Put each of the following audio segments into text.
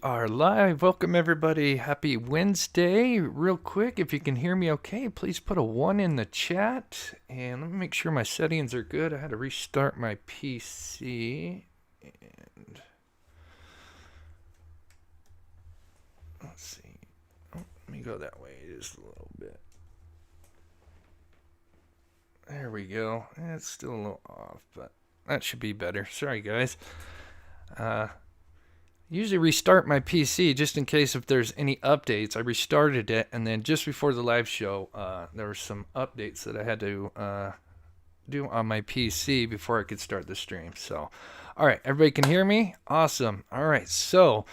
are live. Welcome everybody. Happy Wednesday. Real quick, if you can hear me okay, please put a 1 in the chat. And let me make sure my settings are good. I had to restart my PC. And let's see. Oh, let me go that way just a little bit. There we go. It's still a little off, but that should be better. Sorry guys. Usually restart my PC just in case if there's any updates. I restarted it, and then just before the live show, there were some updates that I had to do on my PC before I could start the stream. So, all right, everybody can hear me? Awesome. All right, so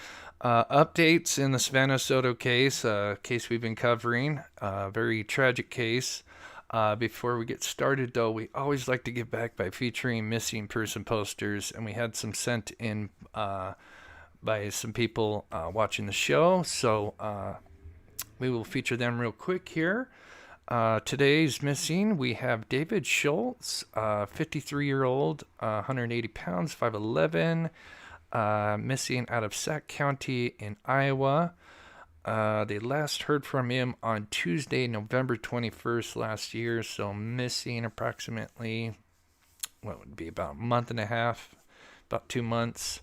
updates in the Savanah Soto case, case we've been covering, very tragic case. Before we get started, though, we always like to give back by featuring missing person posters, and we had some sent in by some people watching the show, so we will feature them real quick here. Today's missing, we have David Schultz, 53-year-old, 180 pounds, 5'11", missing out of Sac County in Iowa. They last heard from him on Tuesday, November 21st last year, so missing approximately, what would be about a month and a half, about 2 months.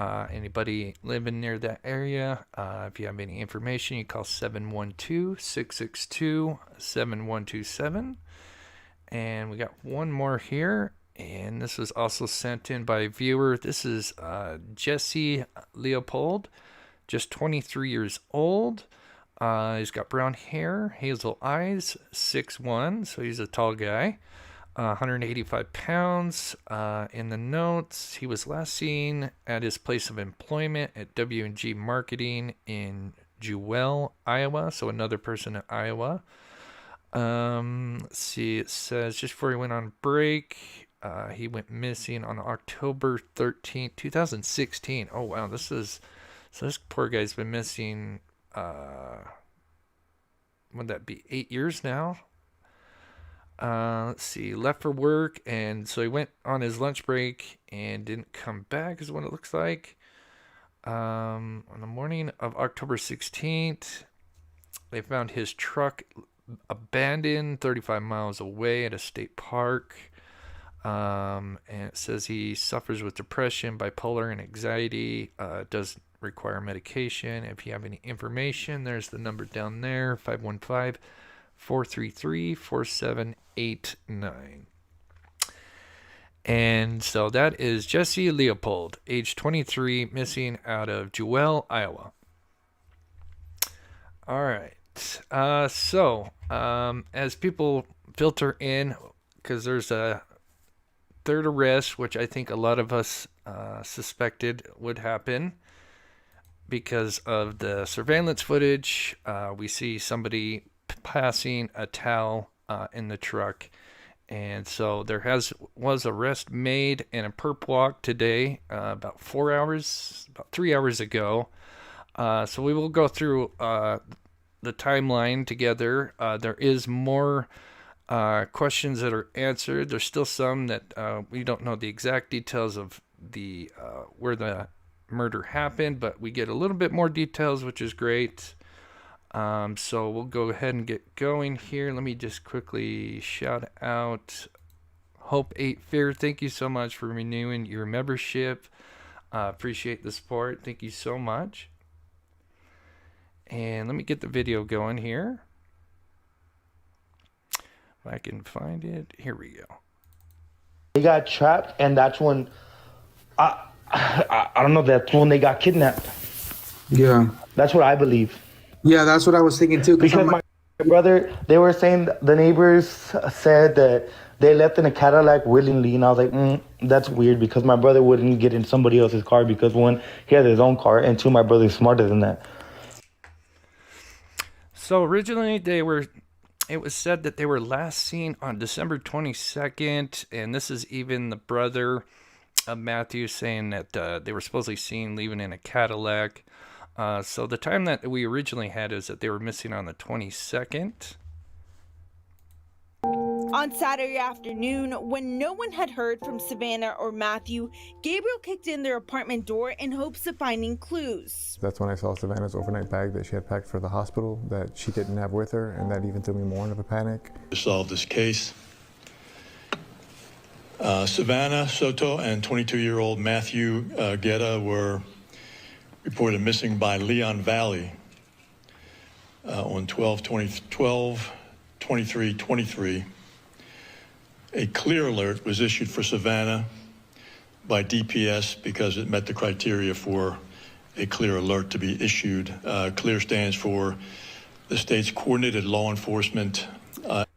Anybody living near that area, if you have any information, you call 712-662-7127. And we got one more here, and this was also sent in by a viewer. This is Jesse Leopold, just 23 years old. He's got brown hair, hazel eyes, 6'1", so he's a tall guy. 185 pounds. In the notes, he was last seen at his place of employment at W&G Marketing in Jewell, Iowa. So another person in Iowa. Let's see. It says just before he went on break, he went missing on October 13th, 2016. Oh wow, so this poor guy's been missing. Would that be 8 years now? Let's see, left for work, and so he went on his lunch break and didn't come back, is what it looks like. On the morning of October 16th, they found his truck abandoned 35 miles away at a state park. And it says he suffers with depression, bipolar, and anxiety. Does require medication. If you have any information, there's the number down there, 515-433-4789. And so that is Jesse Leopold, age 23, missing out of Jewell, Iowa. All right. So as people filter in, because there's a third arrest, which I think a lot of us suspected would happen because of the surveillance footage. We see somebody passing a towel in the truck, and so there was arrest made in a perp walk today, about 3 hours ago. So we will go through the timeline together. There is more questions that are answered. There's still some that we don't know the exact details of the where the murder happened, but we get a little bit more details, which is great. So we'll go ahead and get going here. Let me just quickly shout out Hope 8 Fear. Thank you so much for renewing your membership. Appreciate the support. Thank you so much. And let me get the video going here. If I can find it. Here we go. They got trapped, and that's when I don't know. That's when they got kidnapped. Yeah. That's what I believe. Yeah, that's what I was thinking too. Because my brother, they were saying the neighbors said that they left in a Cadillac willingly, and I was like, that's weird, because my brother wouldn't get in somebody else's car, because one, he has his own car, and two, my brother's smarter than that. So originally it was said that they were last seen on December 22nd, and this is even the brother of Matthew saying that they were supposedly seen leaving in a Cadillac. So the time that we originally had is that they were missing on the 22nd. On Saturday afternoon, when no one had heard from Savanah or Matthew, Gabriel kicked in their apartment door in hopes of finding clues. That's when I saw Savanah's overnight bag that she had packed for the hospital that she didn't have with her, and that even threw me more into a panic. To solve this case, Savanah Soto and 22-year-old Matthew Guerra were reported missing by Leon Valley on 12/23/23. A clear alert was issued for Savanah by DPS because it met the criteria for a clear alert to be issued. CLEAR stands for the state's coordinated law enforcement.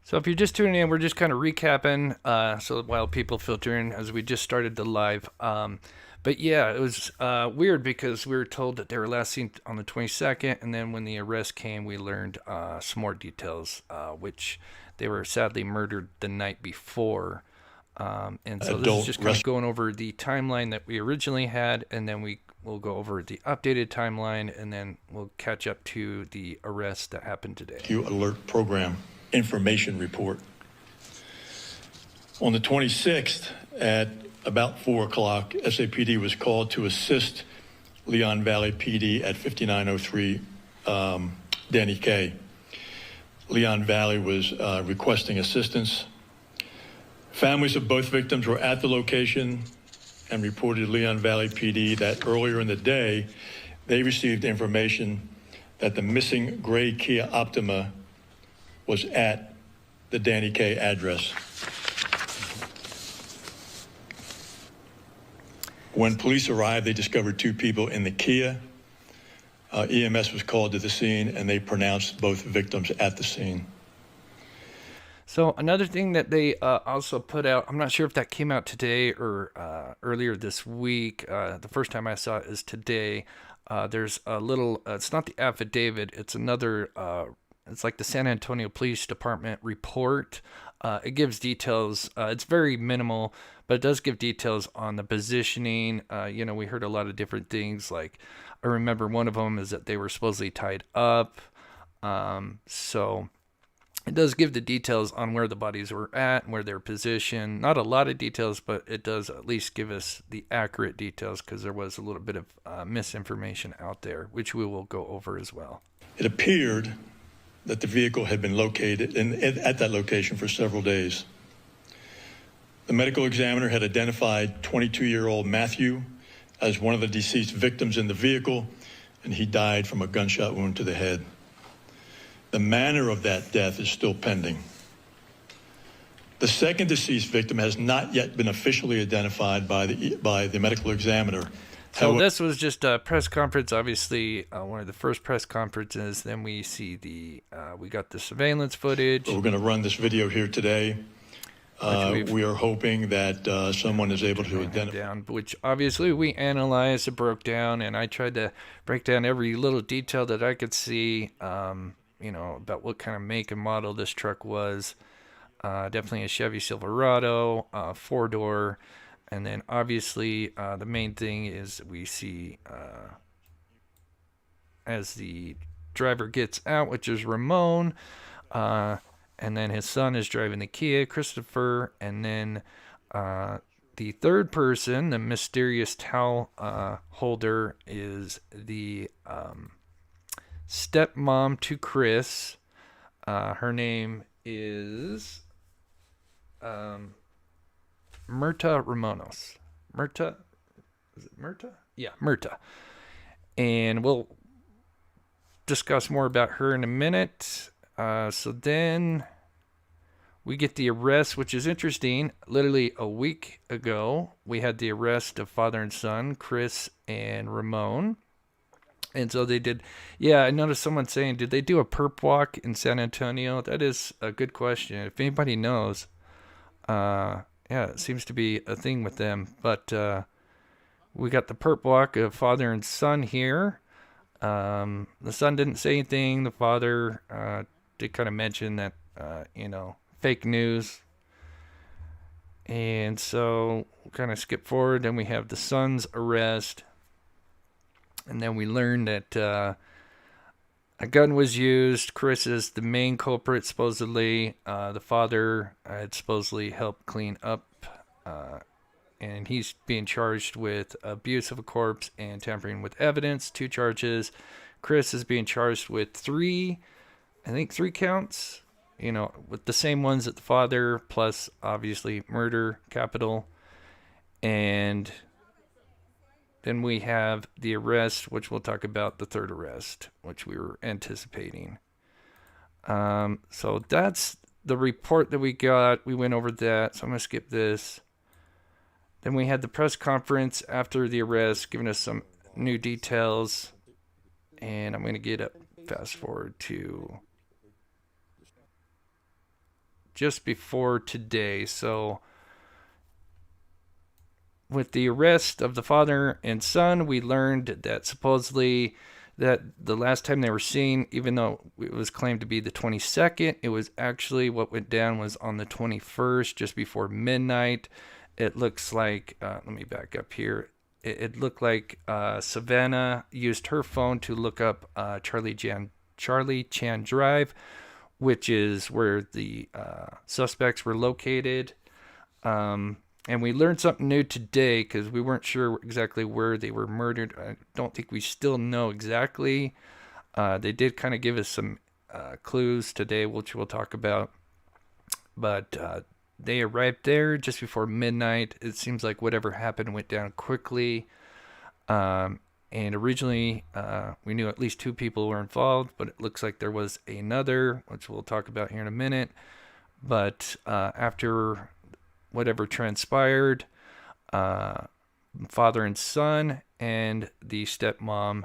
So if you're just tuning in, we're just kind of recapping, so while people filter in as we just started the live. But yeah, it was weird because we were told that they were last seen on the 22nd, and then when the arrest came, we learned some more details, which they were sadly murdered the night before. And so this is just kind of going over the timeline that we originally had, and then we'll go over the updated timeline, and then we'll catch up to the arrest that happened today. Alert Program information report. On the 26th at about 4 o'clock, SAPD was called to assist Leon Valley PD at 5903 Danny K. Leon Valley was requesting assistance. Families of both victims were at the location and reported Leon Valley PD that earlier in the day, they received information that the missing gray Kia Optima was at the Danny K address. When police arrived, they discovered 2 people in the Kia. EMS was called to the scene, and they pronounced both victims at the scene. So another thing that they also put out, I'm not sure if that came out today or earlier this week. The first time I saw it is today. There's a little, it's not the affidavit, it's another, it's like the San Antonio Police Department report. It gives details. It's very minimal, but it does give details on the positioning. We heard a lot of different things. Like, I remember one of them is that they were supposedly tied up. So it does give the details on where the bodies were at and where they're positioned. Not a lot of details, but it does at least give us the accurate details because there was a little bit of misinformation out there, which we will go over as well. It appeared that the vehicle had been located at that location for several days. The medical examiner had identified 22-year-old Matthew as one of the deceased victims in the vehicle, and he died from a gunshot wound to the head. The manner of that death is still pending. The second deceased victim has not yet been officially identified by the medical examiner. So this was just a press conference, obviously one of the first press conferences. Then we see we got the surveillance footage. We're going to run this video here today. We are hoping that someone is able to identify. Which obviously we analyzed and broke down, and I tried to break down every little detail that I could see, about what kind of make and model this truck was. Definitely a Chevy Silverado, 4-door. And then obviously the main thing is we see as the driver gets out, which is Ramon, and then his son is driving the Kia, Christopher, and then the third person, the mysterious towel holder, is the stepmom to Chris. Her name is Myrta Ramonos. Myrta? Is it Myrta? Yeah, Myrta. And we'll discuss more about her in a minute. So then we get the arrest, which is interesting. Literally a week ago, we had the arrest of father and son, Chris and Ramon. And so they did, I noticed someone saying, did they do a perp walk in San Antonio? That is a good question. If anybody knows, it seems to be a thing with them. But we got the perp walk of father and son here. The son didn't say anything. The father did kind of mention that, fake news. And so we'll kind of skip forward. Then we have the son's arrest. And then we learned that A gun was used. Chris is the main culprit, supposedly. The father had supposedly helped clean up, and he's being charged with abuse of a corpse and tampering with evidence. 2 charges. Chris is being charged with 3 counts, with the same ones that the father, plus obviously murder, capital. And then we have the arrest, which we'll talk about, the 3rd arrest, which we were anticipating. So that's the report that we got. We went over that, so I'm going to skip this. Then we had the press conference after the arrest, giving us some new details. And I'm going to get up, fast forward to just before today. So with the arrest of the father and son, we learned that supposedly that the last time they were seen, even though it was claimed to be the 22nd, it was actually what went down was on the 21st, just before midnight. It looks like, let me back up here. It looked like Savanah used her phone to look up Charlie Chan Drive, which is where the suspects were located. And we learned something new today because we weren't sure exactly where they were murdered. I don't think we still know exactly. They did kind of give us some clues today, which we'll talk about. But they arrived there just before midnight. It seems like whatever happened went down quickly. And originally, we knew at least 2 people were involved, but it looks like there was another, which we'll talk about here in a minute. But after whatever transpired, father and son and the stepmom,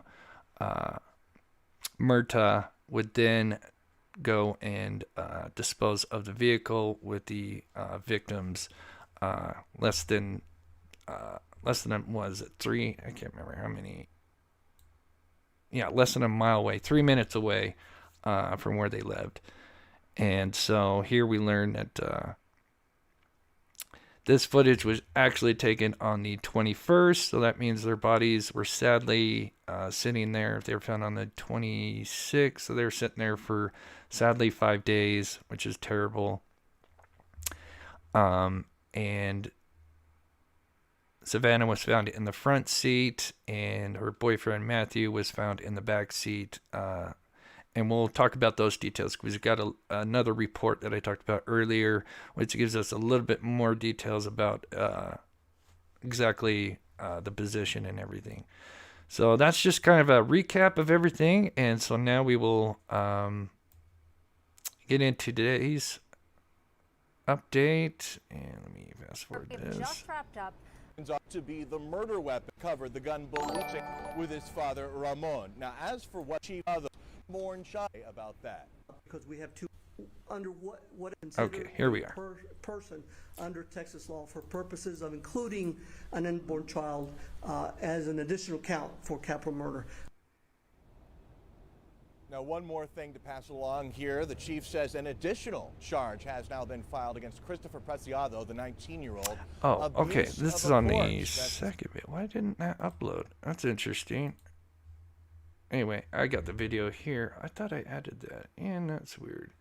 Myrta, would then go and dispose of the vehicle with the victims less than was it 3? I can't remember how many. Yeah, less than a mile away, 3 minutes away from where they lived. And so here we learn that this footage was actually taken on the 21st, so that means their bodies were sadly sitting there. They were found on the 26th, so they were sitting there for sadly 5 days, which is terrible. And Savanah was found in the front seat, and her boyfriend Matthew was found in the back seat. And we'll talk about those details because we've got another report that I talked about earlier, which gives us a little bit more details about exactly the position and everything. So that's just kind of a recap of everything. And so now we will get into today's update. And let me fast forward this. Just wrapped up. To be the murder weapon covered the gun believing with his father Ramon. Now, as for what Chief born shy about that, because we have 2 under what okay, here we are. Person under Texas law for purposes of including an unborn child as an additional count for capital murder. Now, one more thing to pass along here. The chief says an additional charge has now been filed against Christopher Preciado, the 19-year-old. Oh, okay. This is on the second bit. Why didn't that upload? That's interesting. Anyway, I got the video here. I thought I added that in. That's weird.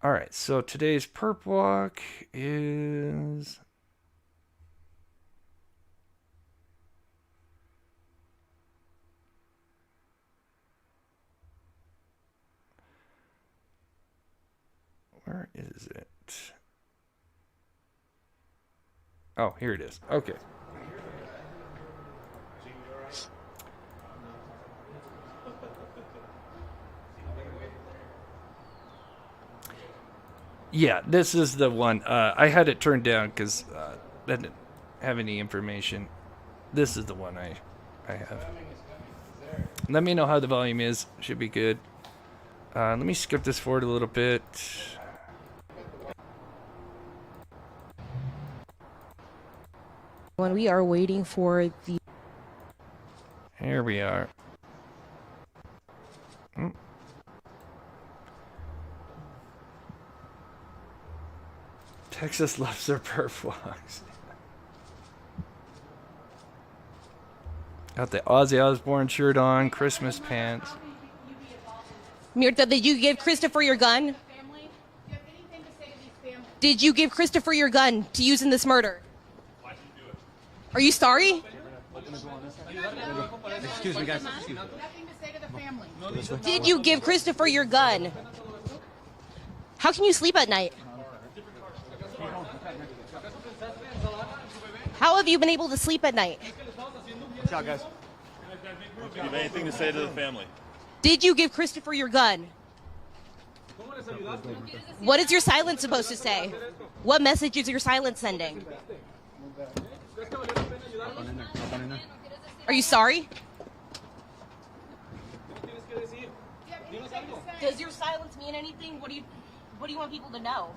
All right, so today's perp walk is... Where is it? Oh, here it is. Okay. Yeah, this is the one. I had it turned down because that didn't have any information. This is the one I have. Let me know how the volume is. Should be good. Let me skip this forward a little bit. When we are waiting for the... Here we are. Texas loves their perp walks. Got the Ozzy Osbourne shirt on, Christmas pants. Mirta, did you give Christopher your gun? Did you give Christopher your gun to use in this murder? Are you sorry? Excuse me, guys. Did you give Christopher your gun? How can you sleep at night? How have you been able to sleep at night? Watch out, guys. Do you have anything to say to the family? Did you give Christopher your gun? What is your silence supposed to say? What message is your silence sending? Are you sorry? Does your silence mean anything? What do you want people to know?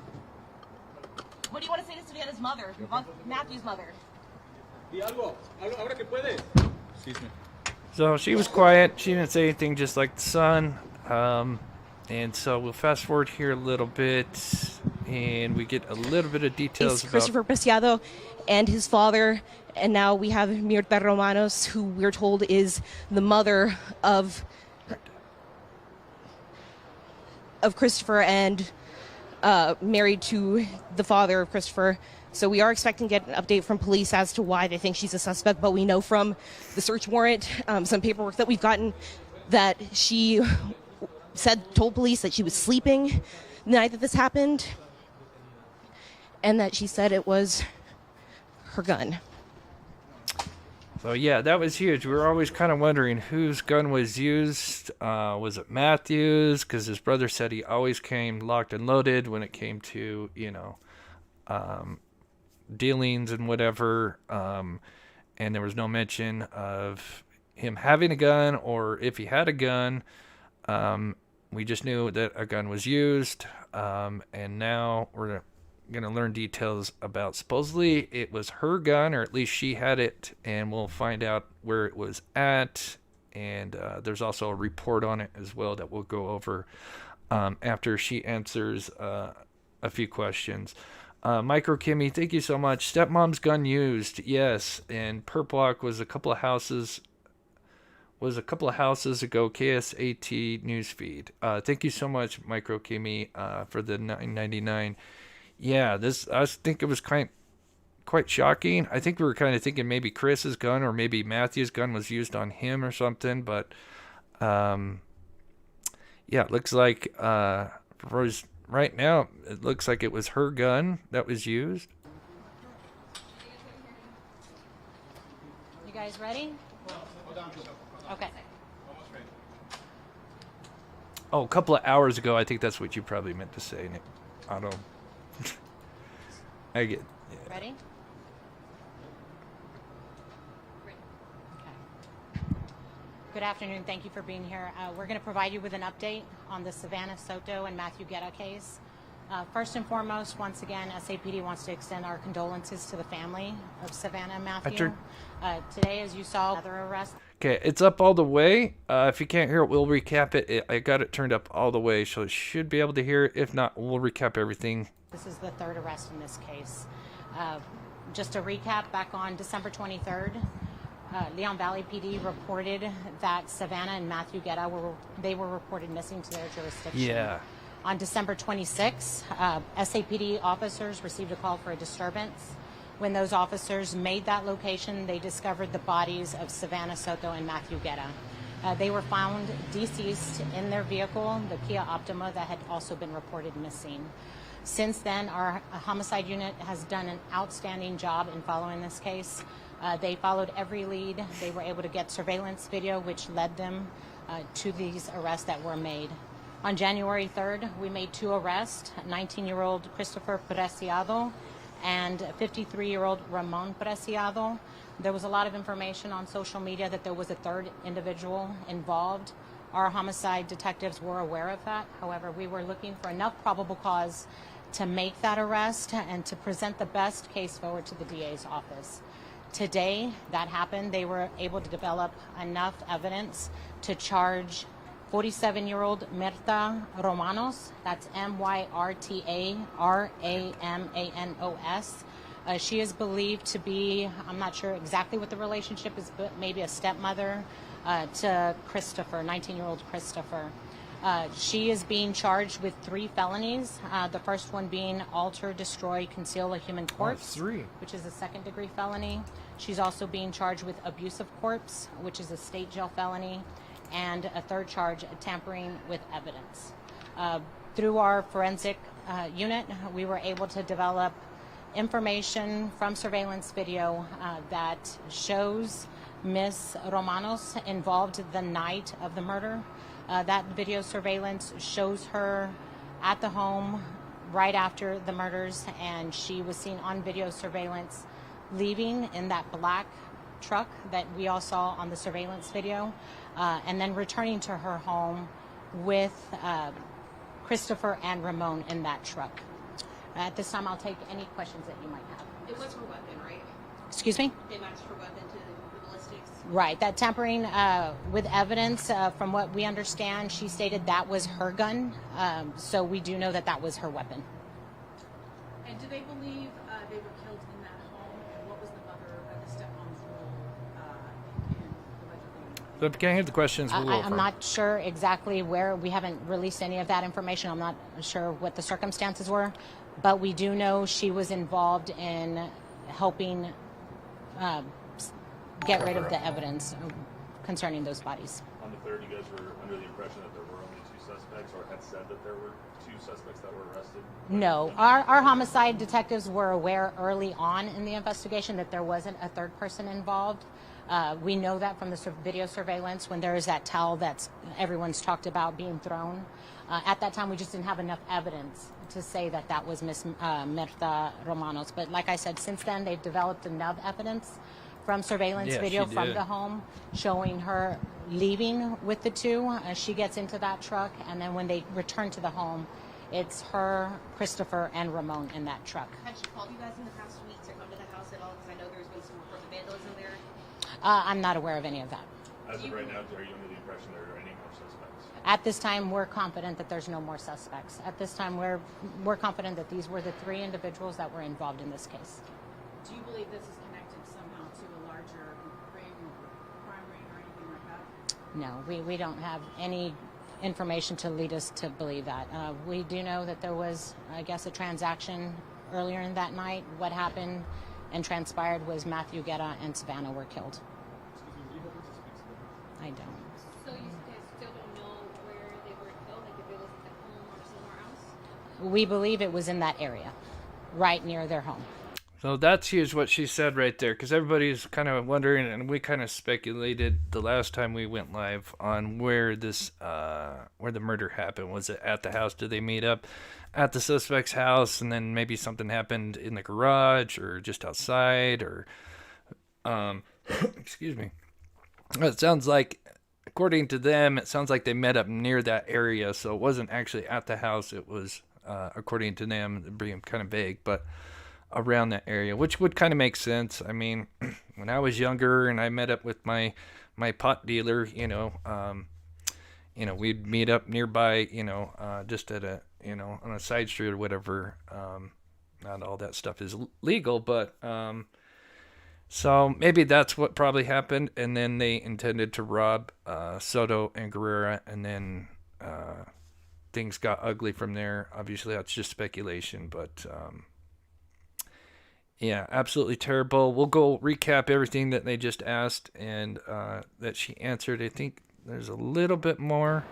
What do you want to say to Savannah's mother, Matthew's mother? Excuse me. So she was quiet. She didn't say anything, just like the son. And so we'll fast forward here a little bit, and we get a little bit of details about Christopher Preciado and his father, and now we have Mirta Romanos, who we're told is the mother of Christopher and married to the father of Christopher. So we are expecting to get an update from police as to why they think she's a suspect, but we know from the search warrant, some paperwork that we've gotten, that she told police that she was sleeping the night that this happened, and that she said it was her gun. So yeah, that was huge. We were always kind of wondering whose gun was used. Was it Matthew's? Because his brother said he always came locked and loaded when it came to, dealings and whatever. And there was no mention of him having a gun, or if he had a gun. We just knew that a gun was used. And now we're going to learn details about, supposedly it was her gun, or at least she had it, and we'll find out where it was at. And there's also a report on it as well that we'll go over after she answers a few questions. Micro Kimmy, thank you so much. Stepmom's gun used, yes. And Perp Walk was a couple of houses ago. KSAT newsfeed. Thank you so much, Micro Kimmy, for the $9.99. Yeah, I think it was quite shocking. I think we were kind of thinking maybe Chris's gun or maybe Matthew's gun was used on him or something, but yeah, it looks like right now it looks like it was her gun that was used. You guys ready? Okay. Oh, a couple of hours ago, I think that's what you probably meant to say, Nick. I don't. I get. Yeah. Ready? Okay. Good afternoon. Thank you for being here. We're going to provide you with an update on the Savanah Soto and Matthew Guerra case. First and foremost, once again, SAPD wants to extend our condolences to the family of Savanah and Matthew. Today, as you saw, another arrest. Okay, it's up all the way. If you can't hear it, we'll recap it. I got it turned up all the way, so it should be able to hear it. If not, we'll recap everything. This is the third arrest in this case. Just to recap, back on December 23rd, Leon Valley PD reported that Savanah and Matthew Guerra were reported missing to their jurisdiction. Yeah. On December 26th, SAPD officers received a call for a disturbance. When those officers made that location, they discovered the bodies of Savanah Soto and Matthew Guerra. They were found deceased in their vehicle, the Kia Optima, that had also been reported missing. Since then, our homicide unit has done an outstanding job in following this case. They followed every lead. They were able to get surveillance video, which led them to these arrests that were made. On January 3rd, we made two arrests, 19-year-old Christopher Preciado and 53-year-old Ramon Preciado. There was a lot of information on social media that there was a third individual involved. Our homicide detectives were aware of that. However, we were looking for enough probable cause to make that arrest and to present the best case forward to the DA's office. Today, that happened. They were able to develop enough evidence to charge 47-year-old Mirta Romanos, that's Myrta-Ramanos. She is believed to be, I'm not sure exactly what the relationship is, but maybe a stepmother to Christopher, 19-year-old Christopher. She is being charged with 3 felonies. The first one being alter, destroy, conceal a human corpse, which is a second-degree felony. She's also being charged with abuse of corpse, which is a state jail felony, and a third charge, tampering with evidence. Through our forensic unit, we were able to develop information from surveillance video that shows Miss Romanos involved the night of the murder. That video surveillance shows her at the home right after the murders, and she was seen on video surveillance leaving in that black truck that we all saw on the surveillance video, and then returning to her home with Christopher and Ramon in that truck. At this time, I'll take any questions that you might have. It was her weapon, right? Excuse me? They matched her weapon to the ballistics. Right. That tampering with evidence, from what we understand, she stated that was her gun. So we do know that that was her weapon. And do they believe they were killed in that home? And what was the mother or the stepmom's role in allegedly? So if you can't hear the questions, we'll go over I'm them. not sure exactly where. We haven't released any of that information. I'm not sure what the circumstances were. But we do know she was involved in helping get rid of the evidence concerning those bodies. On the third, you guys were under the impression that there were only 2 suspects, or had said that there were 2 suspects that were arrested? No. Our homicide detectives were aware early on in the investigation that there wasn't a third person involved. We know that from the video surveillance when there is that towel that everyone's talked about being thrown. At that time, we just didn't have enough evidence to say that that was Miss Mirta Romanos. But like I said, since then, they've developed enough evidence from surveillance video from the home showing her leaving with the 2. She gets into that truck, and then when they return to the home, it's her, Christopher, and Ramon in that truck. Had she called you guys in the past week to come to the house at all? Because I know there's been some reports of vandalism there. I'm not aware of any of that. As of right now, are you under the impression there are any more suspects? At this time, we're confident that there's no more suspects. At this time, we're confident that these were the 3 individuals that were involved in this case. Do you believe this is connected somehow to a larger crime ring or anything like that? No, we don't have any information to lead us to believe that. We do know that there was, I guess, a transaction earlier in that night. What happened and transpired was Matthew Guerra and Savanah were killed. I don't. So you guys still don't know where they were killed? Like if it was at home or somewhere else? We believe it was in that area, right near their home. So that's here's what she said right there, because everybody's kind of wondering, and we kind of speculated the last time we went live on where this, where the murder happened. Was it at the house? Did they meet up at the suspect's house, and then maybe something happened in the garage or just outside, or, excuse me. It sounds like, according to them, it sounds like they met up near that area, so it wasn't actually at the house. It was, according to them, being kind of vague, but around that area, which would kind of make sense. I mean, when I was younger and I met up with my pot dealer, we'd meet up nearby, just at a, on a side street or whatever. Not all that stuff is legal, but so maybe that's what probably happened. And then they intended to rob Soto and Guerra, and then things got ugly from there. Obviously, that's just speculation, but yeah, absolutely terrible. We'll go recap everything that they just asked and that she answered. I think there's a little bit more.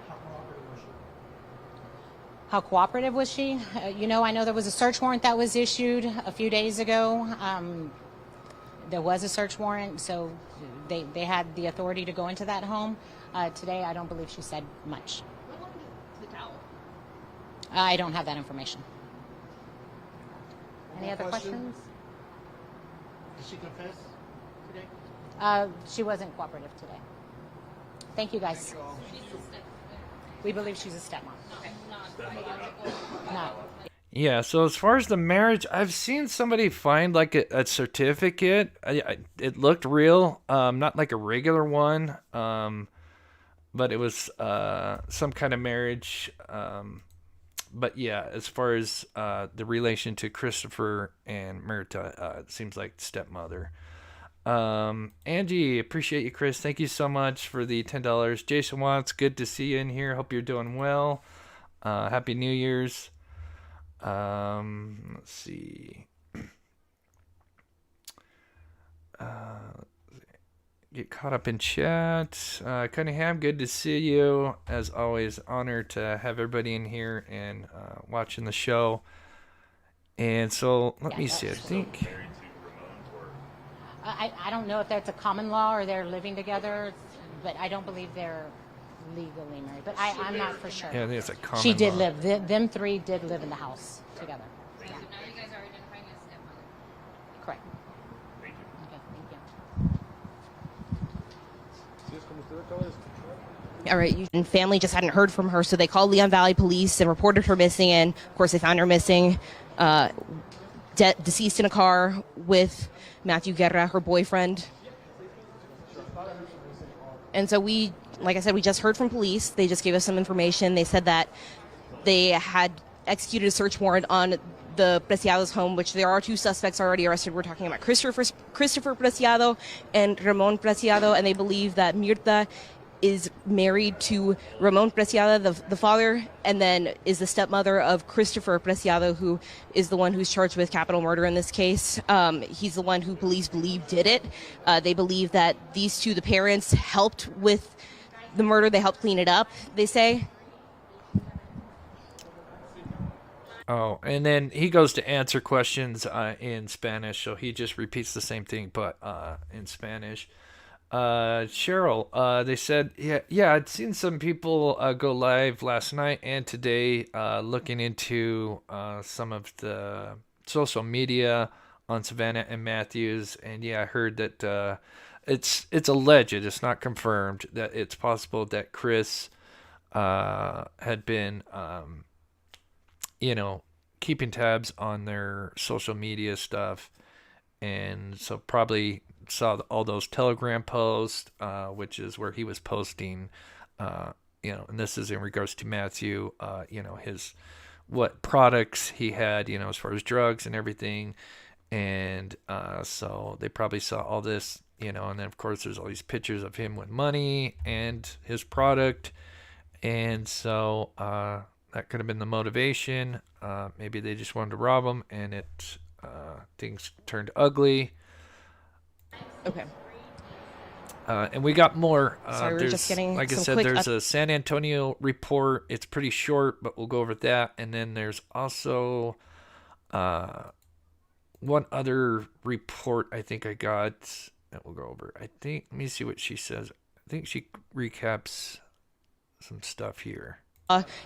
How cooperative was she? I know there was a search warrant that was issued a few days ago. There was a search warrant, so they had the authority to go into that home. Today, I don't believe she said much. What happened to the towel? I don't have that information. Any other questions? Did she confess today? She wasn't cooperative today. Thank you, guys. We believe she's a stepmom. No. Yeah, so as far as the marriage, I've seen somebody find like a certificate. It looked real, not like a regular one, but it was some kind of marriage. But yeah, as far as the relation to Christopher and Mirta, it seems like stepmother. Angie, appreciate you, Chris. Thank you so much for the $10. Jason Watts, good to see you in here. Hope you're doing well. Happy New Year's. Let's see. Get caught up in chat. Cunningham, good to see you. As always, honored to have everybody in here and watching the show. And so, let me see. I think. I don't know if that's a common law or they're living together, but I don't believe they're legally married. But I'm not for sure. Yeah, I think it's a common She did law. live. Them three did live in the house together. So now you guys are identifying as stepmother. Correct. Thank you. Okay, thank you. All right, and family just hadn't heard from her, so they called Leon Valley Police and reported her missing. And of course, they found her missing, deceased in a car with Matthew Guerra, her boyfriend. And so like I said, we just heard from police. They just gave us some information. They said that they had executed a search warrant on the Preciado's home, which there are 2 suspects already arrested. We're talking about Christopher Preciado and Ramon Preciado, and they believe that Mirta is married to Ramon Preciado, the father, and then is the stepmother of Christopher Preciado, who is the one who's charged with capital murder in this case. He's the one who police believe did it. They believe that these 2, the parents, helped with the murder. They helped clean it up, they say. Oh, and then he goes to answer questions in Spanish, so he just repeats the same thing, but in Spanish. Cheryl, they said, yeah, I'd seen some people go live last night and today looking into some of the social media on Savanah and Matthews, and yeah, I heard that it's alleged, it's not confirmed, that it's possible that Chris had been, keeping tabs on their social media stuff, and so probably saw all those Telegram posts, which is where he was posting, and this is in regards to Matthew, his what products he had, as far as drugs and everything, and so they probably saw all this, and then of course there's all these pictures of him with money and his product, and so that could have been the motivation. Maybe they just wanted to rob him, and things turned ugly. Okay. And we got more. Sorry, we're just getting like I some said, quick there's a San Antonio report. It's pretty short, but we'll go over that. And then there's also one other report I think I got that we'll go over. Let me see what she says. I think she recaps some stuff here.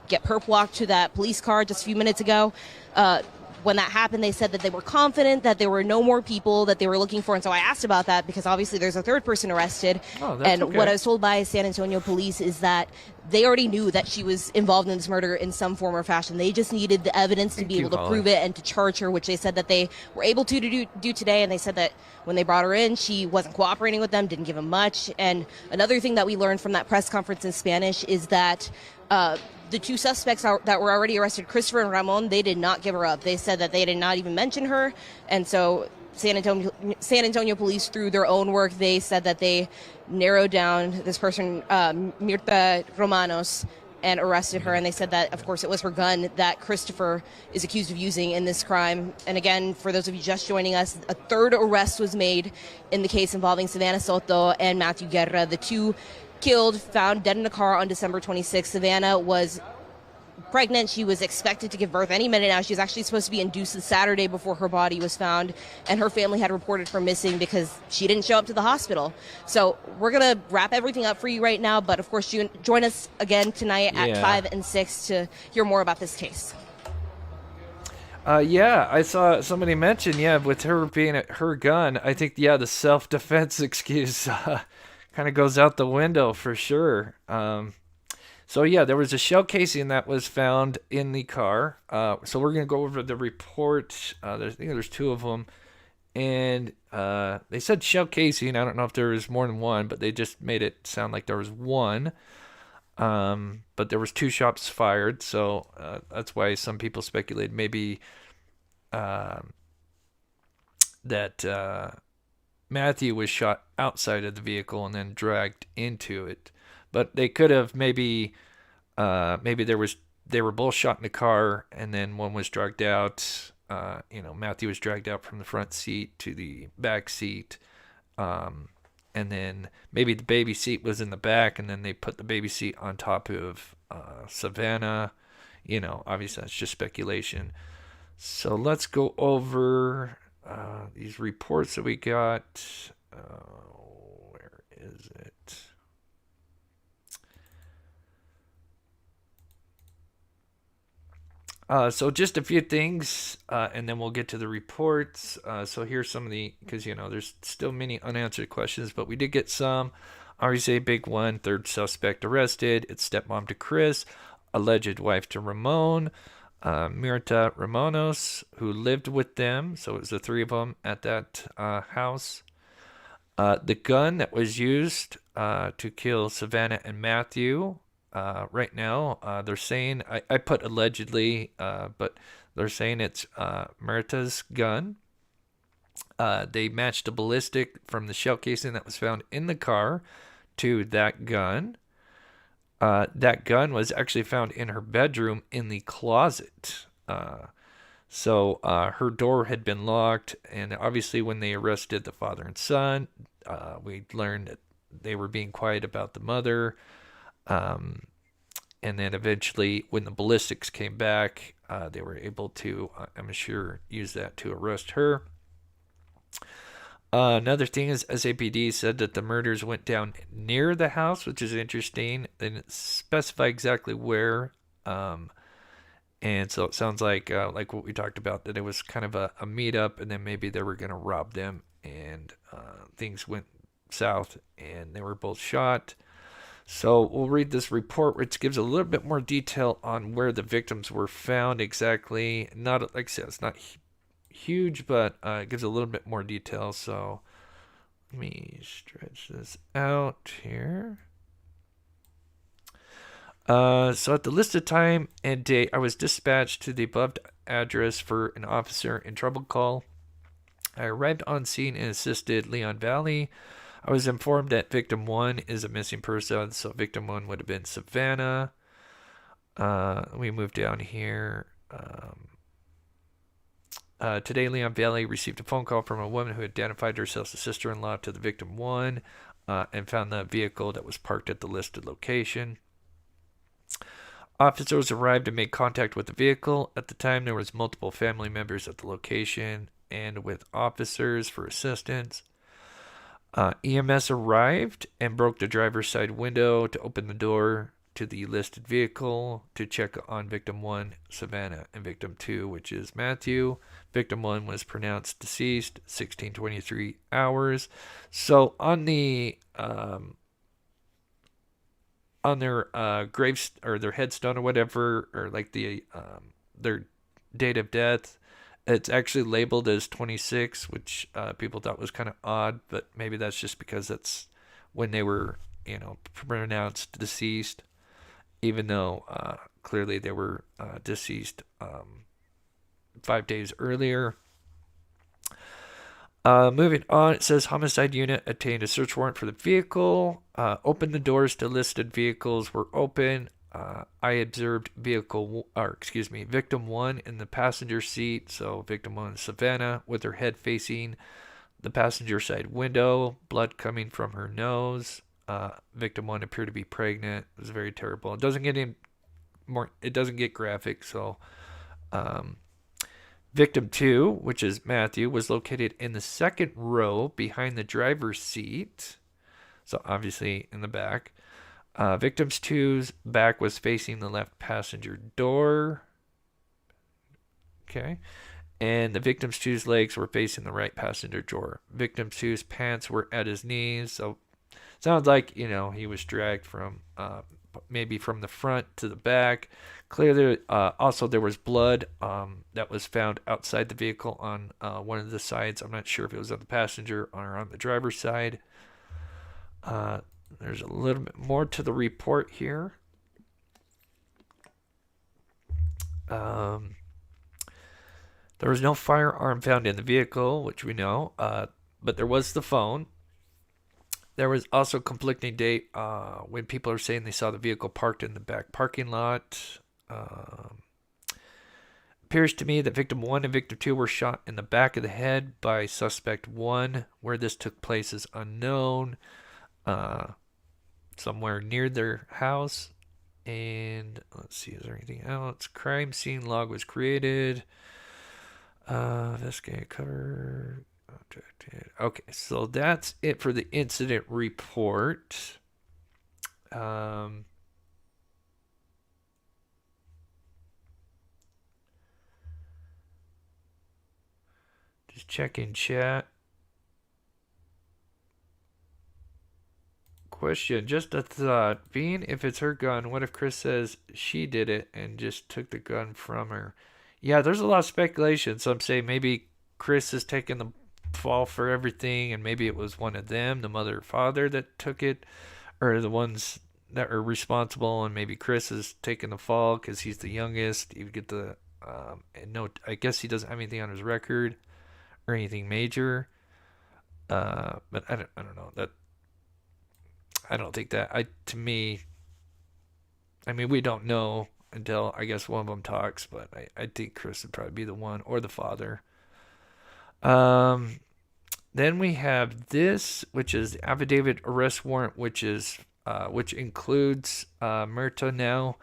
Get Perp walked to that police car just a few minutes ago. When that happened, they said that they were confident that there were no more people that they were looking for. And so I asked about that because obviously there's a 3rd person arrested. Oh, that's okay. What I was told by San Antonio police is that they already knew that she was involved in this murder in some form or fashion. They just needed the evidence to be able to prove it and to charge her, which they said that they were able to do today. And they said that when they brought her in, she wasn't cooperating with them, didn't give them much. And another thing that we learned from that press conference in Spanish is that the 2 suspects that were already arrested, Christopher and Ramon, they did not give her up. They said that they did not even mention her. And so San Antonio police, through their own work, they said that they narrowed down this person, Mirta Romanos, and arrested her. And they said that, of course, it was her gun that Christopher is accused of using in this crime. And again, for those of you just joining us, a 3rd arrest was made in the case involving Savanah Soto and Matthew Guerra. The 2 killed, found dead in a car on December 26th. Savanah was pregnant. She was expected to give birth any minute now. She was actually supposed to be induced the Saturday before her body was found, and her family had reported her missing because she didn't show up to the hospital. So we're going to wrap everything up for you right now, but of course, join us again tonight at 5 and 6 to hear more about this case. I saw somebody mention, with her being her gun, I think, the self-defense excuse kind of goes out the window for sure. So there was a shell casing that was found in the car. So we're going to go over the report. I think there's 2 of them. And they said shell casing. I don't know if there was more than one, but they just made it sound like there was one. But there was 2 shots fired. So that's why some people speculated maybe that Matthew was shot outside of the vehicle and then dragged into it. But they could have maybe they were both shot in the car, and then one was dragged out. Matthew was dragged out from the front seat to the back seat, and then maybe the baby seat was in the back, and then they put the baby seat on top of Savanah. Obviously that's just speculation. So let's go over these reports that we got. Where is it? So just a few things, and then we'll get to the reports. So here's some of because there's still many unanswered questions, but we did get some. Obviously, a big one. Third suspect arrested. It's stepmom to Chris, alleged wife to Ramon, Mirta Ramonos, who lived with them. So it was the three of them at that house. The gun that was used to kill Savanah and Matthew. Right now, they're saying, I put allegedly, but they're saying it's Mirta's gun. They matched a ballistic from the shell casing that was found in the car to that gun. That gun was actually found in her bedroom in the closet. So her door had been locked, and obviously when they arrested the father and son, we learned that they were being quiet about the mother. And then eventually, when the ballistics came back, they were able to, I'm sure, use that to arrest her. Another thing is SAPD said that the murders went down near the house, which is interesting. They didn't specify exactly where. And so it sounds like what we talked about, that it was kind of a meetup, and then maybe they were going to rob them, and things went south, and they were both shot. So we'll read this report, which gives a little bit more detail on where the victims were found exactly. Not, like I said, it's not huge, but it gives a little bit more detail. So let me stretch this out here. So at the listed time and date, I was dispatched to the above address for an officer in trouble call. I arrived on scene and assisted Leon Valley. I was informed that victim 1 is a missing person, so victim 1 would have been Savanah. We move down here. Today, Leon Valley received a phone call from a woman who identified herself as sister-in-law to the victim 1 and found the vehicle that was parked at the listed location. Officers arrived and made contact with the vehicle. At the time, there was multiple family members at the location and with officers for assistance. EMS arrived and broke the driver's side window to open the door to the listed vehicle to check on victim 1, Savanah, and victim 2, which is Matthew. Victim 1 was pronounced deceased 1623 hours. So on the on their graves or their headstone or whatever, or like their date of death, it's actually labeled as 26, which people thought was kind of odd, but maybe that's just because that's when they were, pronounced deceased, even though clearly they were deceased 5 days earlier. Moving on, it says homicide unit obtained a search warrant for the vehicle. Opened the doors to listed vehicles were open. I observed victim 1 in the passenger seat. So victim 1 is Savanah with her head facing the passenger side window, blood coming from her nose. Victim 1 appeared to be pregnant. It was very terrible. It doesn't get graphic. So, victim 2, which is Matthew, was located in the second row behind the driver's seat. So obviously in the back. Victim 2's back was facing the left passenger door. Okay. And the victim 2's legs were facing the right passenger door. Victim 2's pants were at his knees. So sounds like, he was dragged from maybe from the front to the back. Clearly, also there was blood that was found outside the vehicle on one of the sides. I'm not sure if it was on the passenger or on the driver's side. There's a little bit more to the report here. There was no firearm found in the vehicle, which we know, but there was the phone. There was also conflicting date when people are saying they saw the vehicle parked in the back parking lot. Appears to me that victim 1 and victim 2 were shot in the back of the head by suspect 1. Where this took place is unknown. Somewhere near their house. And let's see, is there anything else? Crime scene log was created. Investigated cover. Okay, so that's it for the incident report. Just checking chat. Question, just a thought. Being if it's her gun, what if Chris says she did it and just took the gun from her? Yeah, there's a lot of speculation. Some say maybe Chris is taking the fall for everything, and maybe it was one of them, the mother or father, that took it, or the ones that are responsible, and maybe Chris is taking the fall because he's the youngest. You get the and no, I guess he doesn't have anything on his record or anything major. But I don't know that. I don't think that. To me, I mean, we don't know until I guess one of them talks, but I think Chris would probably be the one, or the father. Then we have this, which is the affidavit arrest warrant, which includes Myrta now.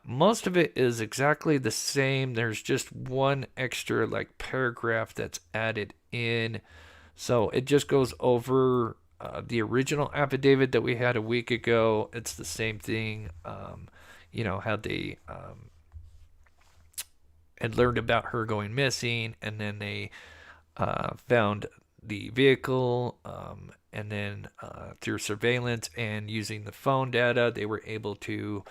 Most of it is exactly the same. There's just one extra paragraph that's added in. So it just goes over the original affidavit that we had a week ago. It's the same thing. How they had learned about her going missing, and then they found the vehicle, and then through surveillance and using the phone data, they were able to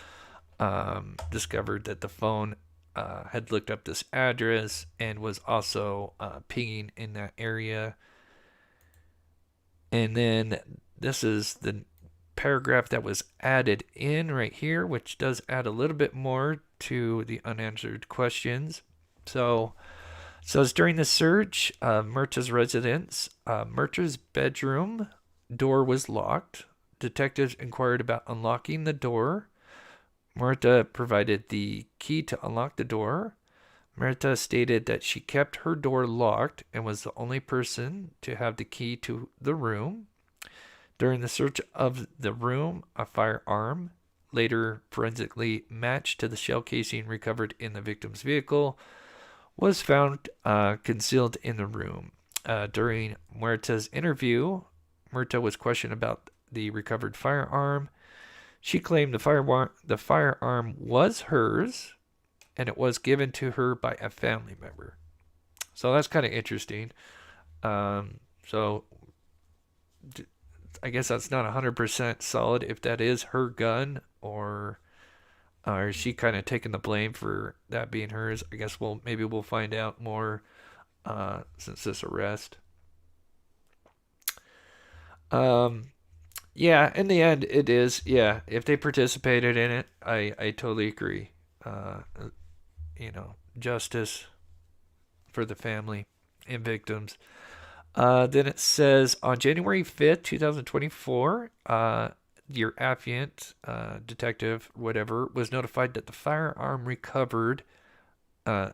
discover that the phone had looked up this address and was also pinging in that area. And then this is the paragraph that was added in right here, which does add a little bit more to the unanswered questions. So it's during the search of Myrta's residence. Myrta's bedroom door was locked. Detectives inquired about unlocking the door. Myrta provided the key to unlock the door. Myrta stated that she kept her door locked and was the only person to have the key to the room. During the search of the room, a firearm, later forensically matched to the shell casing recovered in the victim's vehicle, was found concealed in the room. During Myrta's interview, Myrta was questioned about the recovered firearm. She claimed the firearm was hers, and it was given to her by a family member. So that's kind of interesting. So I guess that's not 100% solid if that is her gun, or is she kind of taking the blame for that being hers? I guess maybe we'll find out more since this arrest. Yeah, in the end, it is. Yeah, if they participated in it, I totally agree. Justice for the family and victims. Then it says on January 5th, 2024, your affiant, detective, whatever, was notified that the firearm recovered. I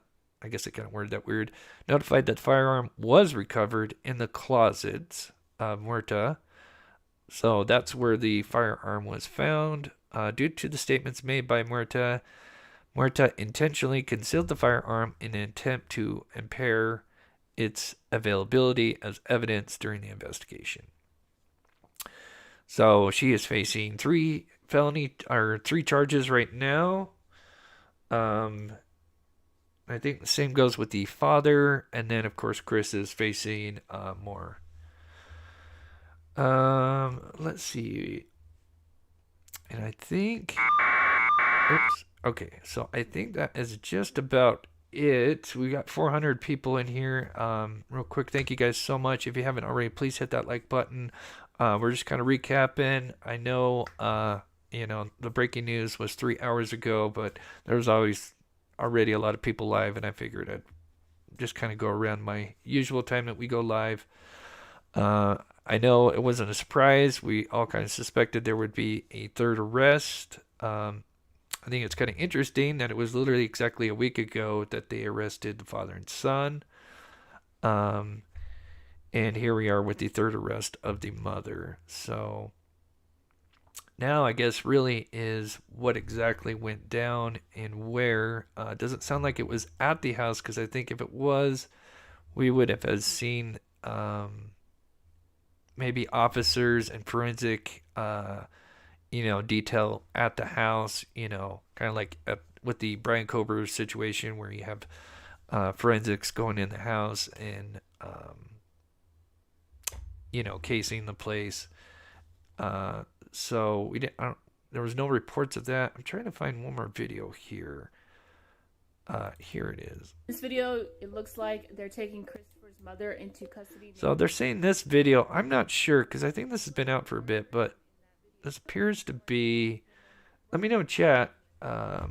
guess it kind of worded that weird. Notified that firearm was recovered in the closets of Myrta. So that's where the firearm was found. Due to the statements made by Myrta intentionally concealed the firearm in an attempt to impair its availability as evidence during the investigation. So she is facing 3 charges right now. I think the same goes with the father, and then of course Chris is facing more. Let's see. And I think okay, so I think that is just about it. We got 400 people in here. Real quick, thank you guys so much. If you haven't already, please hit that like button. We're just kind of recapping. I know the breaking news was 3 hours ago, but there was already a lot of people live, and I figured I'd just kind of go around my usual time that we go live. I know it wasn't a surprise. We all kind of suspected there would be a third arrest. I think it's kind of interesting that it was literally exactly a week ago that they arrested the father and son. Um, and here we are with the third arrest of the mother. So now I guess really is what exactly went down and where. It doesn't sound like it was at the house, because I think if it was, we would have seen maybe officers and forensic detail at the house, kind of like with the Brian Kober situation where you have forensics going in the house and, casing the place. So we didn't, there was no reports of that. I'm trying to find one more video here. Here it is. This video, it looks like they're taking Christopher's mother into custody. So they're saying this video, I'm not sure, because I think this has been out for a bit, but this appears to be, let me know in chat. But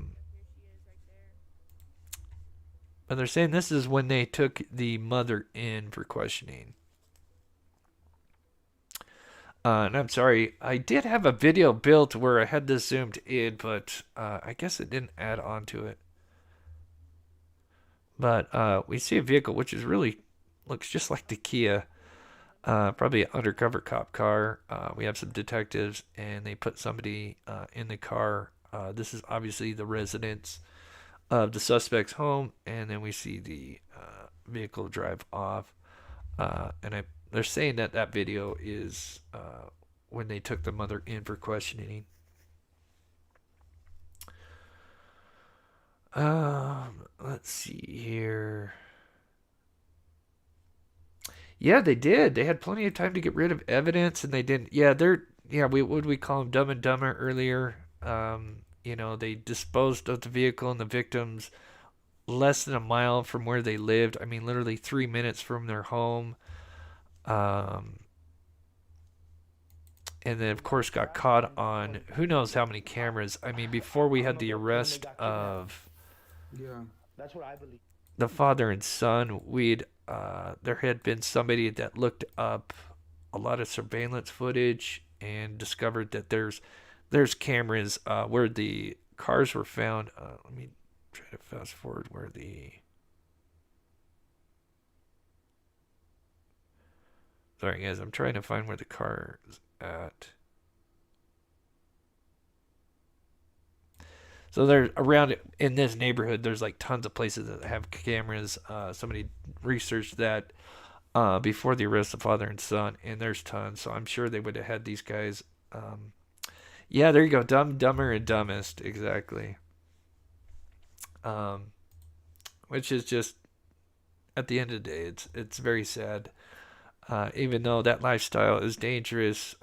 they're saying this is when they took the mother in for questioning. And I'm sorry, I did have a video built where I had this zoomed in, but I guess it didn't add on to it. But we see a vehicle which is really looks just like the Kia. Probably an undercover cop car. We have some detectives, and they put somebody in the car. This is obviously the residence of the suspect's home, and then we see the vehicle drive off. And they're saying that video is when they took the mother in for questioning. Let's see here. Yeah, they did. They had plenty of time to get rid of evidence, and they didn't. Yeah, we call them Dumb and Dumber earlier. They disposed of the vehicle and the victims less than a mile from where they lived. I mean, literally 3 minutes from their home. And then, of course, got caught on who knows how many cameras. I mean, before we had the arrest of That's what I believe. the father and son, there had been somebody that looked up a lot of surveillance footage and discovered that there's cameras where the cars were found. Let me try to fast forward where the... Sorry, guys, I'm trying to find where the car is at. So there's around in this neighborhood, there's like tons of places that have cameras. Somebody researched that before the arrest of father and son, and there's tons. So I'm sure they would have had these guys. Yeah, there you go. Dumb, Dumber, and Dumbest. Exactly. Which is just, at the end of the day, it's very sad. Even though that lifestyle is dangerous,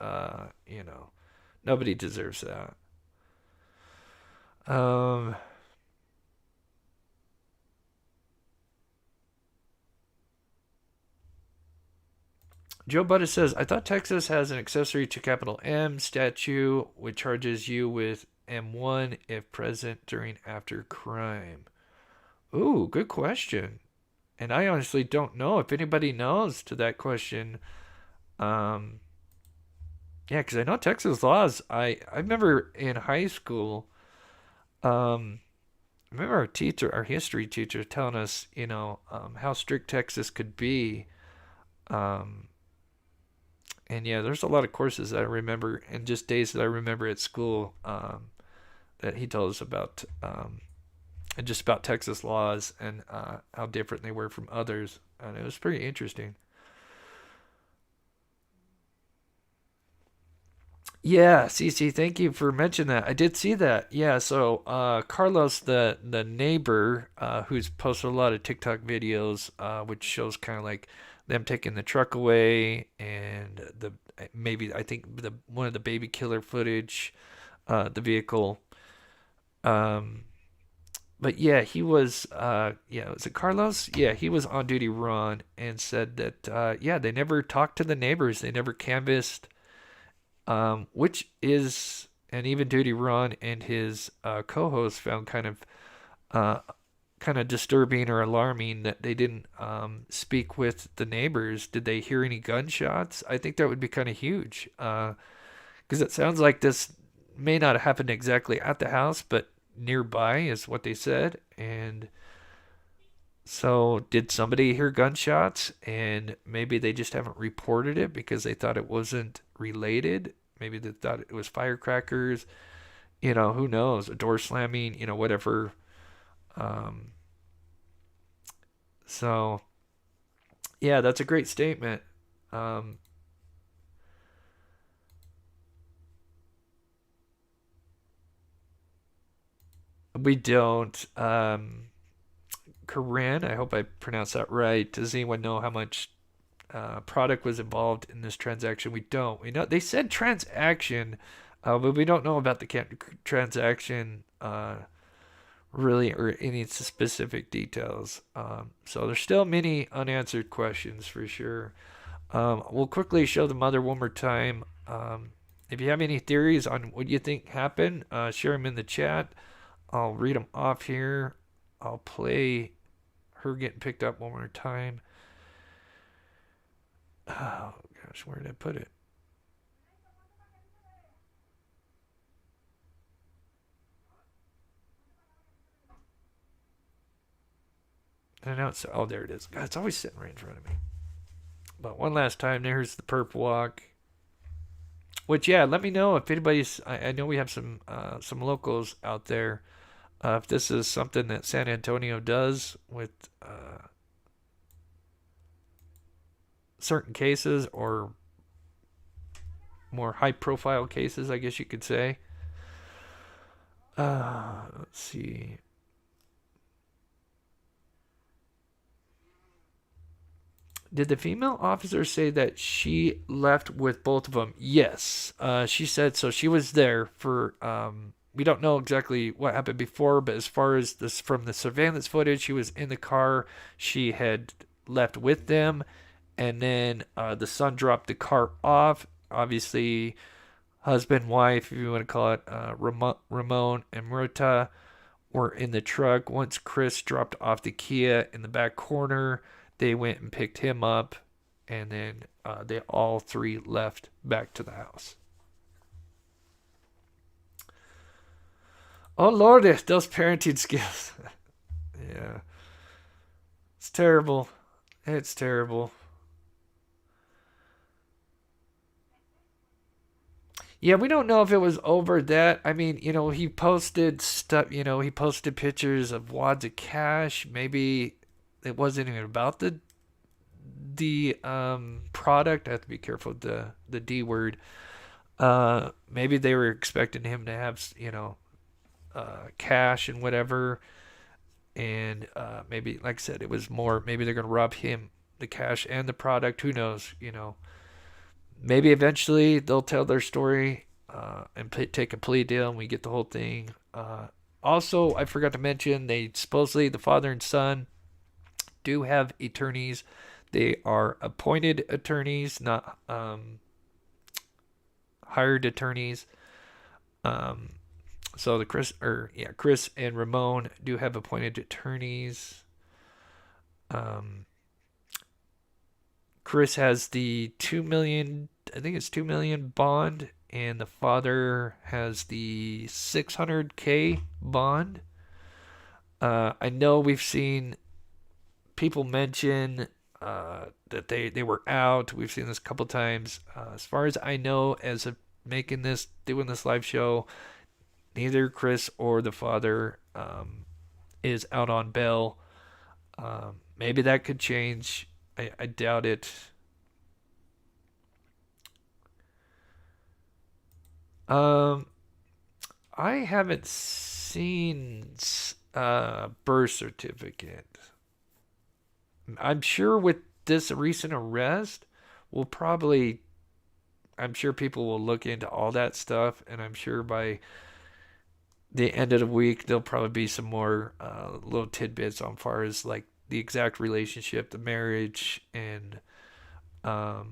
nobody deserves that. Joe Budda says, I thought Texas has an accessory to capital M statute which charges you with M1 if present during after crime. Ooh, good question. And I honestly don't know if anybody knows to that question. Yeah, because I know Texas laws. I remember in high school, I remember our history teacher telling us, how strict Texas could be. And yeah, there's a lot of courses that I remember and just days that I remember at school that he told us about. And just about Texas laws and how different they were from others. And it was pretty interesting. Yeah, Cece, thank you for mentioning that. I did see that. Yeah, so Carlos, the neighbor, who's posted a lot of TikTok videos, which shows kind of like them taking the truck away and I think one of the baby killer footage, the vehicle. But yeah, he was, was it Carlos? Yeah, he was on duty run and said that, they never talked to the neighbors. They never canvassed, which is an even duty Ron and his co-host found kind of kind of disturbing or alarming that they didn't speak with the neighbors. Did they hear any gunshots? I think that would be kind of huge, because it sounds like this may not have happened exactly at the house, but nearby is what they said. And so did somebody hear gunshots and maybe they just haven't reported it because they thought it wasn't related? Maybe they thought it was firecrackers, who knows, a door slamming, whatever. So yeah, that's a great statement. We don't. Corinne, I hope I pronounced that right. Does anyone know how much product was involved in this transaction? We don't. We know they said transaction, but we don't know about the transaction really, or any specific details. So there's still many unanswered questions for sure. We'll quickly show the mother one more time. If you have any theories on what you think happened, share them in the chat. I'll read them off here. I'll play her getting picked up one more time. Oh gosh, where did I put it? I know it's, oh, there it is. God, it's always sitting right in front of me. But one last time, there's the perp walk. Which, yeah, let me know if anybody's. I know we have some locals out there. If this is something that San Antonio does with certain cases or more high-profile cases, I guess you could say. Let's see. Did the female officer say that she left with both of them? Yes. She said so. She was there for, we don't know exactly what happened before, but as far as this, from the surveillance footage, she was in the car. She had left with them. And then the son dropped the car off. Obviously, husband, wife, if you want to call it, Ramon and Murta were in the truck. Once Chris dropped off the Kia in the back corner, they went and picked him up, and then they all three left back to the house. Oh, Lord, those parenting skills. Yeah. It's terrible. It's terrible. Yeah, we don't know if it was over that. I mean, he posted stuff, he posted pictures of wads of cash. Maybe it wasn't even about the product. I have to be careful with the D word. Maybe they were expecting him to have, cash and whatever. And maybe, like I said, it was more, maybe they're going to rob him, the cash and the product. Who knows, Maybe eventually they'll tell their story and take a plea deal and we get the whole thing. Also, I forgot to mention, they supposedly, the father and son, do have attorneys. They are appointed attorneys, not hired attorneys. So Chris and Ramon do have appointed attorneys. Chris has the $2 million, I think it's $2 million bond, and the father has the $600K bond. I know we've seen people mention that they were out. We've seen this a couple times. As far as I know, as of doing this live show, neither Chris or the father is out on bail. Maybe that could change. I doubt it. I haven't seen a birth certificate. I'm sure with this recent arrest, I'm sure people will look into all that stuff, and I'm sure by the end of the week, there'll probably be some more little tidbits on far as like the exact relationship, the marriage, and all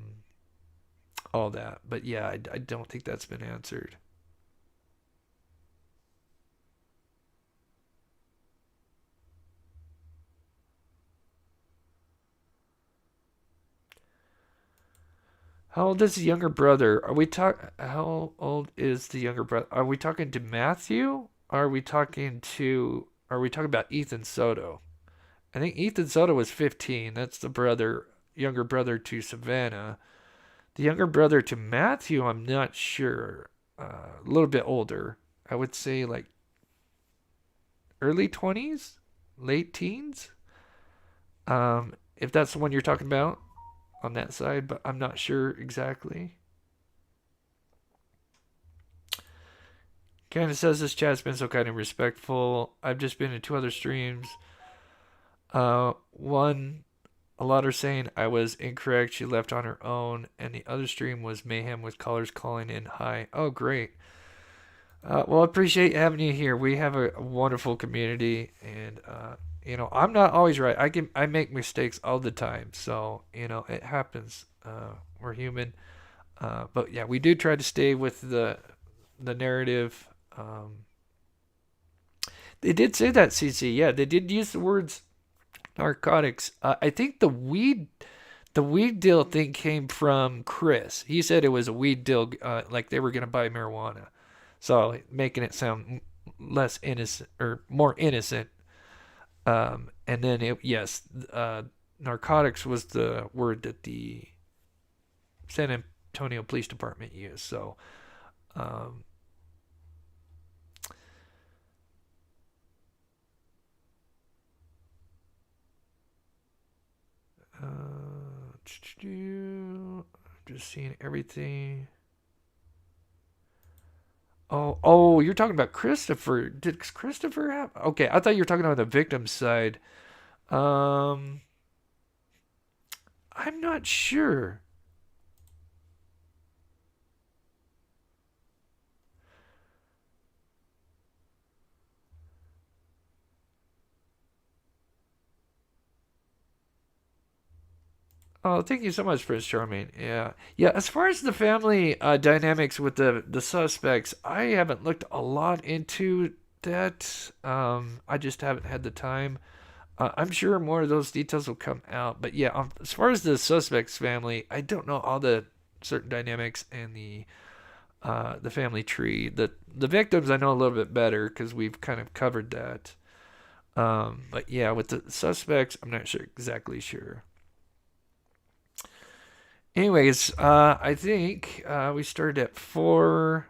that. But yeah, I don't think that's been answered. How old is the younger brother? How old is the younger brother? Are we talking to Matthew? Are we talking about Ethan Soto? I think Ethan Soto was 15. That's the younger brother to Savanah. The younger brother to Matthew, I'm not sure. A little bit older. I would say like early 20s, late teens. If that's the one you're talking about on that side, but I'm not sure exactly. Candace says this chat's been so kind and respectful. I've just been in 2 other streams. One, a lot are saying I was incorrect. She left on her own, and the other stream was mayhem with callers calling in. Hi. Oh, great. Well, I appreciate having you here. We have a wonderful community, and I'm not always right. I make mistakes all the time, so it happens. We're human, but yeah, we do try to stay with the narrative. They did say that, CC. Yeah, they did use the words narcotics. I think the weed deal thing came from Chris. He said it was a weed deal, like they were gonna buy marijuana. So making it sound less innocent or more innocent. And then narcotics was the word that the San Antonio Police Department used. So, just seeing everything. Oh, you're talking about Christopher. Did Christopher have? Okay, I thought you were talking about the victim's side. I'm not sure. Oh, thank you so much, Prince Charming. Yeah. Yeah, as far as the family dynamics with the suspects, I haven't looked a lot into that. I just haven't had the time. I'm sure more of those details will come out. But yeah, as far as the suspects' family, I don't know all the certain dynamics and the family tree. The victims I know a little bit better because we've kind of covered that. But yeah, with the suspects, I'm not exactly sure. Anyways, I think we started at 4.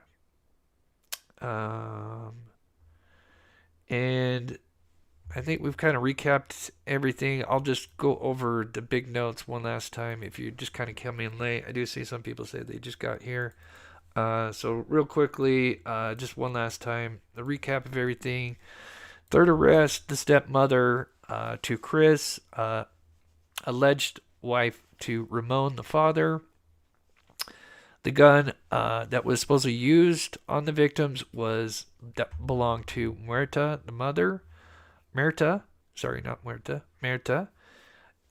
And I think we've kind of recapped everything. I'll just go over the big notes one last time. If you just kind of come in late, I do see some people say they just got here. So real quickly, just one last time, the recap of everything. Third arrest, the stepmother to Chris, alleged wife to Ramon, the father. The gun that was supposedly used on the victims belonged to Muerta, the mother. Muerta.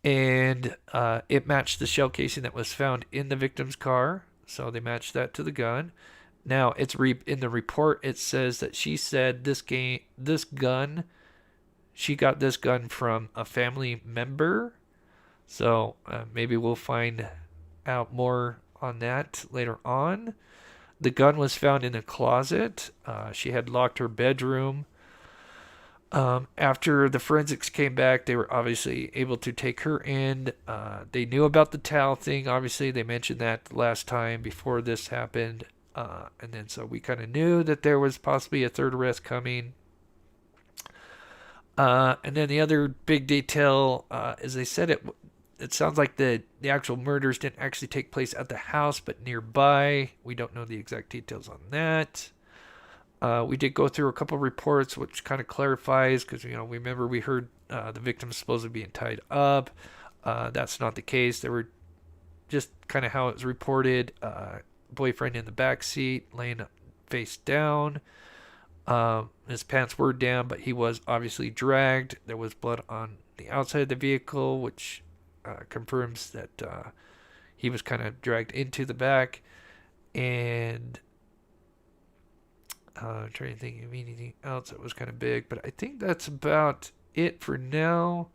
And it matched the shell casing that was found in the victim's car. So they matched that to the gun. Now, it's in the report, it says that she said she got this gun from a family member. So maybe we'll find out more on that later on. The gun was found in a closet. She had locked her bedroom. After the forensics came back, they were obviously able to take her in. They knew about the towel thing. Obviously, they mentioned that last time before this happened. And then so we kind of knew that there was possibly a third arrest coming. And then the other big detail is they said it sounds like the actual murders didn't actually take place at the house, but nearby. We don't know the exact details on that. We did go through a couple reports, which kind of clarifies, because, remember we heard the victims supposedly being tied up. That's not the case. They were just kind of how it was reported. Boyfriend in the back seat, laying face down. His pants were down, but he was obviously dragged. There was blood on the outside of the vehicle, which confirms that he was kind of dragged into the back. And I'm trying to think of anything else that was kind of big, but I think that's about it for now.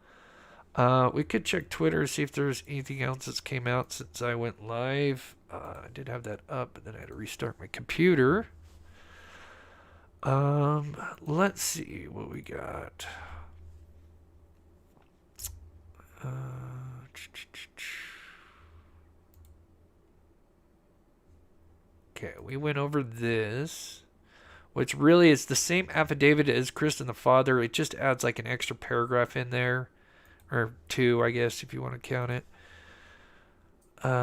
We could check Twitter, see if there's anything else that's came out since I went live. I did have that up, but then I had to restart my computer. Let's see what we got. Okay, we went over this, which really is the same affidavit as Chris and the father. It just adds like an extra paragraph in there, or two, I guess, if you want to count it. And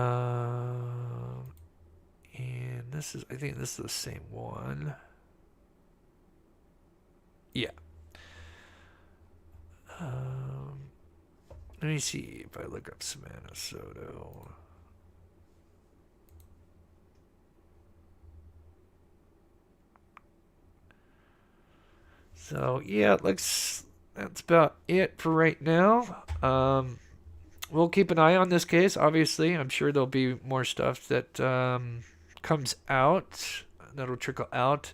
this is, I think this is the same one. Yeah. Let me see if I look up Savanah Soto. So yeah, that's about it for right now. We'll keep an eye on this case. Obviously, I'm sure there'll be more stuff that comes out that'll trickle out.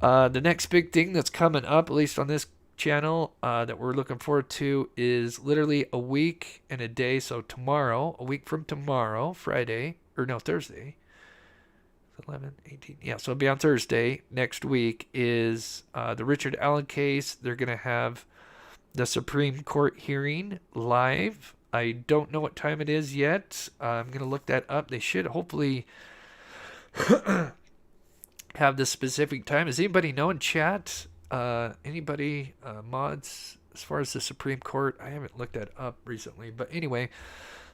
The next big thing that's coming up, at least on this channel, that we're looking forward to is literally a week and a day. So tomorrow, a week from tomorrow, Friday, or no, Thursday. 11, 18. Yeah, so it'll be on Thursday. Next week is the Richard Allen case. They're going to have the Supreme Court hearing live. I don't know what time it is yet. I'm going to look that up. They should hopefully have the specific time. Does anybody know in chat? Anybody, mods, as far as the Supreme Court? I haven't looked that up recently. But anyway,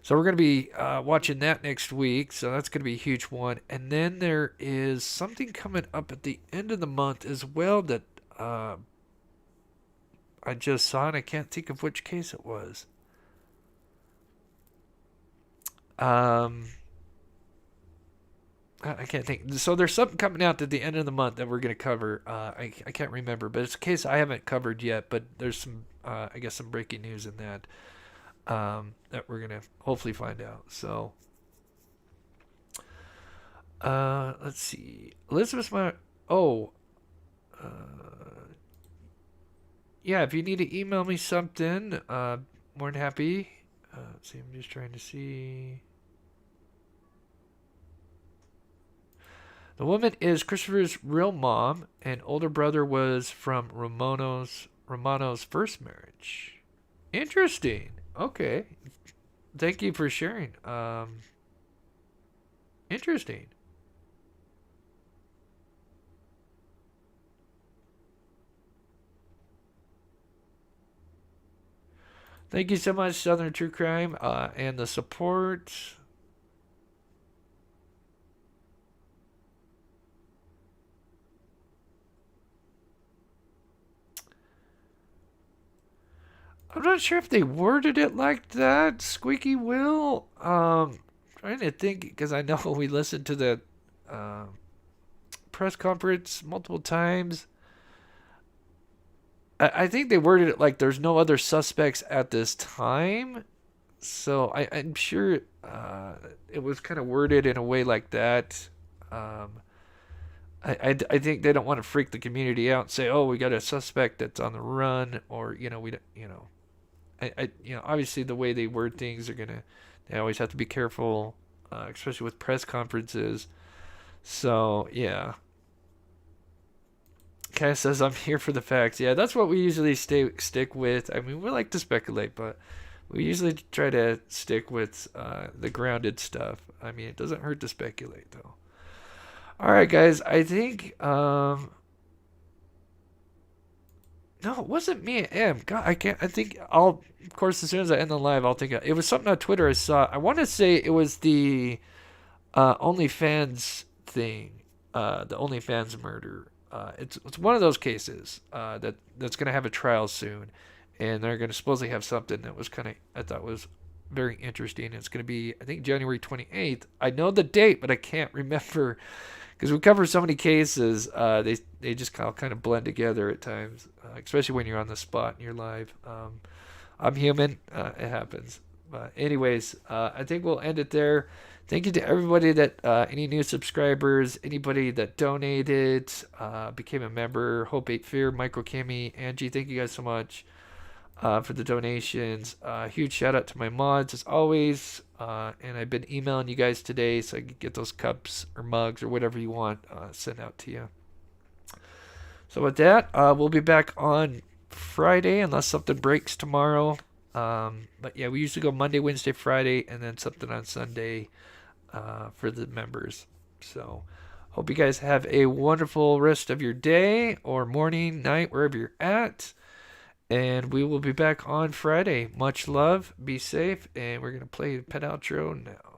so we're going to be watching that next week. So that's going to be a huge one. And then there is something coming up at the end of the month as well that I just saw, and I can't think of which case it was. I can't think. So there's something coming out at the end of the month that we're going to cover. I can't remember, but it's a case I haven't covered yet. But there's some, I guess, some breaking news in that that we're going to hopefully find out. So let's see. Elizabeth's my. Yeah, if you need to email me something, more than happy. Let's see, I'm just trying to see. The woman is Christopher's real mom, and older brother was from Romano's first marriage. Interesting. Okay. Thank you for sharing. Interesting. Thank you so much, Southern True Crime, and the support. I'm not sure if they worded it like that, Squeaky Will. Trying to think, because I know we listened to the press conference multiple times. I think they worded it like there's no other suspects at this time. So I'm sure it was kind of worded in a way like that. I think they don't want to freak the community out and say, oh, we got a suspect that's on the run, or, we don't, obviously the way they word things they always have to be careful, especially with press conferences. So, yeah. Kind of says I'm here for the facts. Yeah, that's what we usually stick with. I mean, we like to speculate, but we usually try to stick with the grounded stuff. I mean, it doesn't hurt to speculate, though. All right, guys. I think no, it wasn't me and M. God, I can't. I think I'll. Of course, as soon as I end the live, I'll think it was something on Twitter I saw. I want to say it was the OnlyFans thing, the OnlyFans murder. It's one of those cases that's going to have a trial soon, and they're going to supposedly have something that was I thought was very interesting. It's going to be, I think, January 28th. I know the date, but I can't remember because we cover so many cases. They just kind of blend together at times, especially when you're on the spot and you're live. I'm human. It happens. But anyways, I think we'll end it there. Thank you to everybody that, any new subscribers, anybody that donated, became a member, Hope 8 Fear, Michael Kimmy, Angie, thank you guys so much for the donations. Huge shout out to my mods, as always. And I've been emailing you guys today so I can get those cups or mugs or whatever you want sent out to you. So with that, we'll be back on Friday unless something breaks tomorrow. But yeah, we usually go Monday, Wednesday, Friday, and then something on Sunday for the members. So hope you guys have a wonderful rest of your day or morning, night, wherever you're at. And we will be back on Friday. Much love. Be safe. And we're going to play the pet outro now.